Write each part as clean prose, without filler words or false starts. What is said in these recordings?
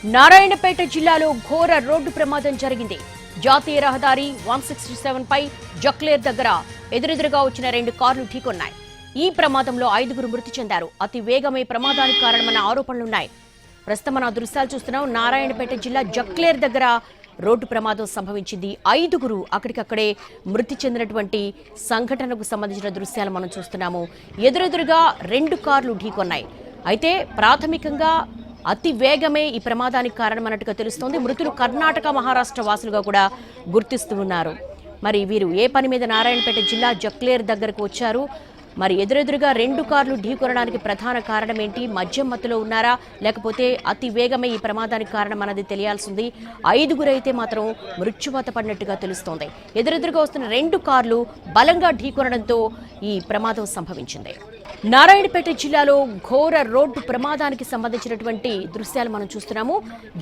నారాయణపేట జిల్లాలో ఘోర రోడ్డు ప్రమాదం జరిగింది. జాతీయ రహదారి 167 పై జక్లేర్ దగ్గర ఎదురెదురుగా వచ్చిన 2 కార్లు ఢీకొన్నాయి. ఈ ప్రమాదంలో 5గురు మృతి చెందారు. అతి వేగమే ప్రమాదానికి కారణమన్న ఆరోపణలున్నాయి. ప్రస్తుతం మన దృశ్యాలు చూస్తున్నాం. నారాయణపేట జిల్లా జక్లేర్ దగ్గర రోడ్డు ప్రమాదం సంభవించింది. 5గురు అక్కడికక్కడే మృతి చెందినటువంటి సంఘటనకు సంబంధించిన దృశ్యాలు మనం చూస్తున్నాము. ఎదురెదురుగా 2 కార్లు ఢీకొన్నాయి. అయితే ప్రాథమికంగా అతి వేగమే ఈ ప్రమాదానికి కారణమన్నట్టుగా తెలుస్తోంది. మృతులు కర్ణాటక, మహారాష్ట్ర వాసులుగా కూడా గుర్తిస్తున్నారు. మరి వీరు ఏ పని మీద నారాయణపేట జిల్లా జక్లేర్ దగ్గరకు వచ్చారు? మరి ఎదురెదురుగా 2 కార్లు ఢీకొనడానికి ప్రధాన కారణం ఏంటి? మద్యం మత్తులో ఉన్నారా, లేకపోతే అతి వేగమే ఈ ప్రమాదానికి కారణం అన్నది తెలియాల్సింది. 5గురు అయితే మాత్రం మృత్యువాత పడినట్టుగా తెలుస్తోంది. ఎదురెదురుగా వస్తున్న 2 కార్లు బలంగా ఢీకొనడంతో ఈ ప్రమాదం సంభవించింది. నారాయణపేట జిల్లాలో ఘోర రోడ్డు ప్రమాదానికి సంబంధించినటువంటి దృశ్యాలు మనం చూస్తున్నాము.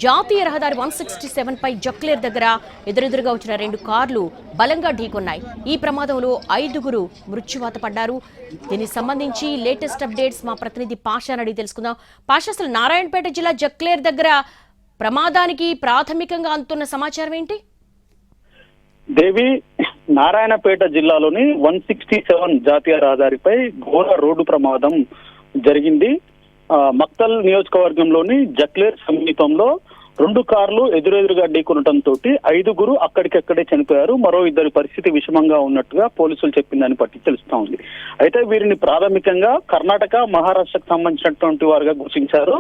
జాతీయ రహదారి 167 పై జక్లేర్ దగ్గర ఎదురెదురుగా వచ్చిన 2 కార్లు బలంగా ఢీకొన్నాయి. ఈ ప్రమాదంలో 5గురు మృత్యువాత పడ్డారు. దీనికి సంబంధించి లేటెస్ట్ అప్డేట్స్ మా ప్రతినిధి పాషాని అడిగి తెలుసుకుందాం. పాషా, అసలు నారాయణపేట జిల్లా జక్లేర్ దగ్గర ప్రమాదానికి ప్రాథమికంగా అందుతున్న సమాచారం ఏంటి? దేవి, నారాయణపేట జిల్లాలోని 167 జాతీయ రహదారిపై ఘోర రోడ్డు ప్రమాదం జరిగింది. మక్తల్ నియోజకవర్గంలోని జక్లేర్ సమీపంలో 2 కార్లు ఎదురెదురుగా ఢీకొనడంతో 5గురు అక్కడికక్కడే చనిపోయారు. మరో 2 పరిస్థితి విషమంగా ఉన్నట్టుగా పోలీసులు చెప్పిన దాన్ని బట్టి తెలుస్తా ఉంది. అయితే వీరిని ప్రాథమికంగా కర్ణాటక, మహారాష్ట్రకు సంబంధించినటువంటి వారుగా గుర్తించారు.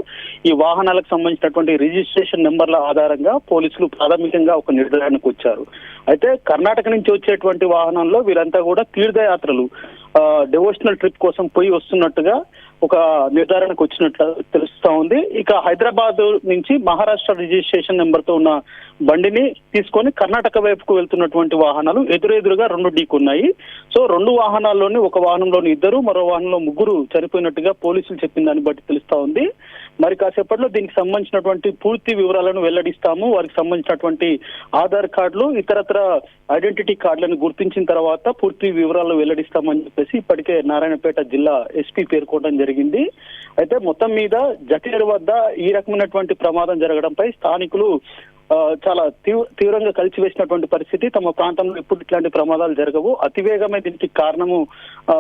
ఈ వాహనాలకు సంబంధించినటువంటి రిజిస్ట్రేషన్ నెంబర్ల ఆధారంగా పోలీసులు ప్రాథమికంగా ఒక నిర్ధారణకు వచ్చారు. అయితే కర్ణాటక నుంచి వచ్చేటువంటి వాహనంలో వీరంతా కూడా తీర్థయాత్రలు, డివోషనల్ ట్రిప్ కోసం పోయి వస్తున్నట్టుగా ఒక నిర్ధారణకు వచ్చినట్లు తెలుస్తా ఉంది. ఇక హైదరాబాద్ నుంచి మహారాష్ట్ర రిజిస్ట్రేషన్ నెంబర్ తో ఉన్న బండిని తీసుకొని కర్ణాటక వైపుకు వెళ్తున్నటువంటి వాహనాలు ఎదురెదురుగా 2 ఢీకొన్నాయి. సో 2 వాహనాల్లోని ఒక వాహనంలోని 2, మరో వాహనంలో 3 చనిపోయినట్టుగా పోలీసులు చెప్పిన దాన్ని బట్టి తెలుస్తా ఉంది. మరి కాసేపట్లో దీనికి సంబంధించినటువంటి పూర్తి వివరాలను వెల్లడిస్తాము. వారికి సంబంధించినటువంటి ఆధార్ కార్డులు, ఇతరత్ర ఐడెంటిటీ కార్డులను గుర్తించిన తర్వాత పూర్తి వివరాలు వెల్లడిస్తామని చెప్పేసి ఇప్పటికే నారాయణపేట జిల్లా ఎస్పీ పేర్కొనడం జరిగింది. అయితే మొత్తం మీద జక్లేర్ వద్ద ఈ రకమైనటువంటి ప్రమాదం జరగడంపై స్థానికులు చాలా తీవ్రంగా కలిసివేసినటువంటి పరిస్థితి. తమ ప్రాంతంలో ఎప్పుడు ఇట్లాంటి ప్రమాదాలు జరగవు, అతివేగమే దీనికి కారణము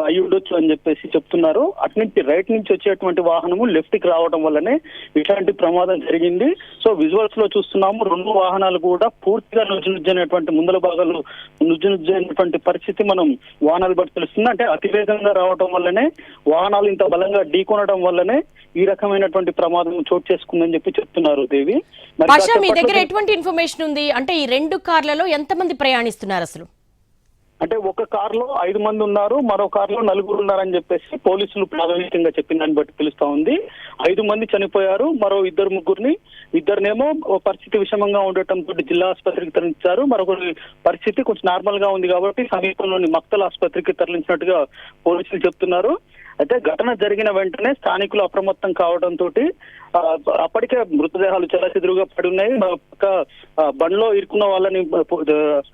అయి ఉండొచ్చు అని చెప్పేసి చెప్తున్నారు. అట్నుంచి రైట్ నుంచి వచ్చేటువంటి వాహనము లెఫ్ట్ కి రావడం వల్లనే ఇట్లాంటి ప్రమాదం జరిగింది. సో విజువల్స్ లో చూస్తున్నాము, 2 వాహనాలు కూడా పూర్తిగా నుజ్జునుజ్జైనటువంటి ముందల భాగాలు నుజ్జునుజ్జైనటువంటి పరిస్థితి మనం వాహనాలు బట్టి తెలుస్తుంది. అంటే అతివేగంగా రావడం వల్లనే, వాహనాలు ఇంత బలంగా ఢీకొనడం వల్లనే ఈ రకమైనటువంటి ప్రమాదం చోటు చేసుకుందని చెప్పి చెప్తున్నారు. దేవి, మీ దగ్గర ఎటువంటి ఇన్ఫర్మేషన్ ఉంది? అంటే ఈ 2 కార్లలో ఎంతమంది ప్రయాణిస్తున్నారు అసలు? అంటే ఒక కారులో 5 మంది ఉన్నారు, మరో కారులో 4 ఉన్నారని చెప్పేసి పోలీసులు ప్రాథమికంగా చెప్పిన దాన్ని బట్టి తెలుస్తా ఉంది. 5 మంది చనిపోయారు, మరో 2 ఇద్దరినేమో పరిస్థితి విషమంగా ఉండటంతో జిల్లా ఆసుపత్రికి తరలించారు. మరొకరి పరిస్థితి కొంచెం నార్మల్ గా ఉంది కాబట్టి సమీపంలోని మక్తల్ ఆసుపత్రికి తరలించినట్టుగా పోలీసులు చెప్తున్నారు. అయితే ఘటన జరిగిన వెంటనే స్థానికులు అప్రమత్తం కావడంతో అప్పటికే మృతదేహాలు చెల్లచెదురుగా పడి ఉన్నాయి. పక్క బండ్లో ఇరుకున్న వాళ్ళని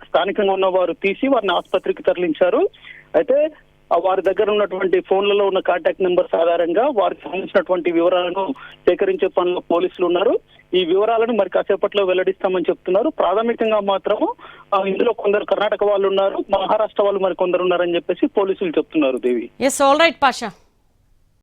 స్థానికంగా ఉన్న వారు తీసి వారిని ఆసుపత్రికి తరలించారు. అయితే వారి దగ్గర ఉన్నటువంటి ఫోన్లలో ఉన్న కాంటాక్ట్ నెంబర్స్ ఆధారంగా వారికి సంబంధించినటువంటి వివరాలను సేకరించే పనిలో పోలీసులు ఉన్నారు. ఈ వివరాలను మరి కాసేపట్లో వెల్లడిస్తామని చెప్తున్నారు. ప్రాథమికంగా మాత్రము ఇందులో కొందరు కర్ణాటక వాళ్ళు ఉన్నారు, మహారాష్ట్ర వాళ్ళు మరి కొందరు ఉన్నారని చెప్పేసి పోలీసులు చెప్తున్నారు. దేవి, ఆల్ రైట్ పాషా.